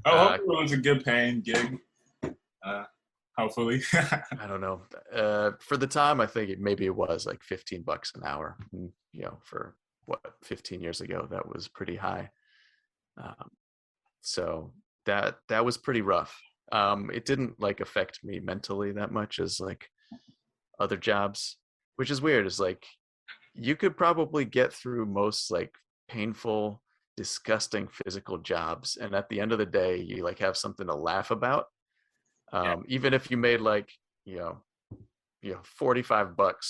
Hopefully it was a good paying gig. Hopefully.
I don't know. For the time, I think maybe it was like $15 an hour. For what, 15 years ago, that was pretty high. So that was pretty rough. It didn't like affect me mentally that much as like other jobs, which is weird. Is like, you could probably get through most like painful, disgusting physical jobs, and at the end of the day, you like have something to laugh about. Even if you made like, $45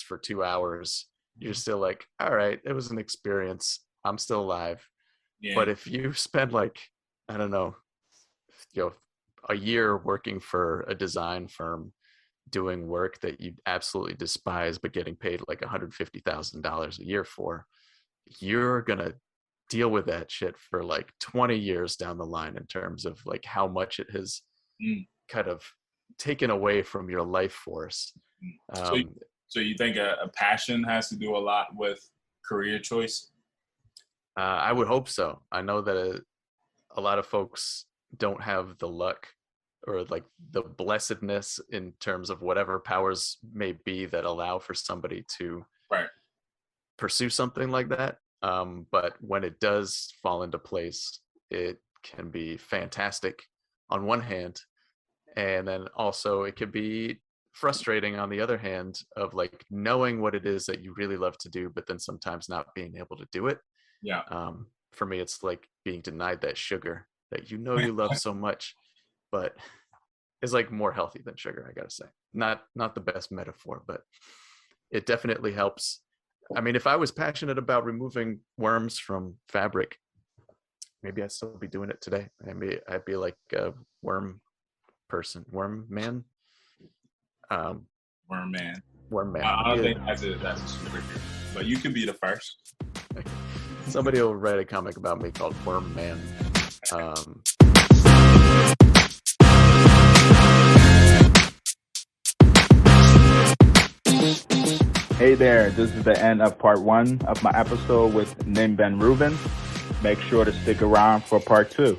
for 2 hours, you're still like, all right, it was an experience. I'm still alive. Yeah. But if you spend like, I don't know, a year working for a design firm doing work that you absolutely despise, but getting paid like $150,000 a year for, you're going to deal with that shit for like 20 years down the line, in terms of like how much it has kind of taken away from your life force.
So you think a passion has to do a lot with career choice?
I would hope so. I know that a lot of folks don't have the luck or like the blessedness in terms of whatever powers may be that allow for somebody to pursue something like that. But when it does fall into place, it can be fantastic on one hand. And then also it could be frustrating on the other hand of like knowing what it is that you really love to do, but then sometimes not being able to do it.
Yeah.
For me, it's like being denied that sugar that you know you love so much, but is like more healthy than sugar, I gotta say. Not the best metaphor, but it definitely helps. I mean, if I was passionate about removing worms from fabric, maybe I'd still be doing it today. Maybe I'd be like a worm man.
Worm man.
Worm man.
I don't think that's a superhero, but you could be the first.
Somebody will write a comic about me called Worm Man.
Hey there, this is the end of part 1 of my episode with Nim Ben-Reuven. Make sure to stick around for part 2.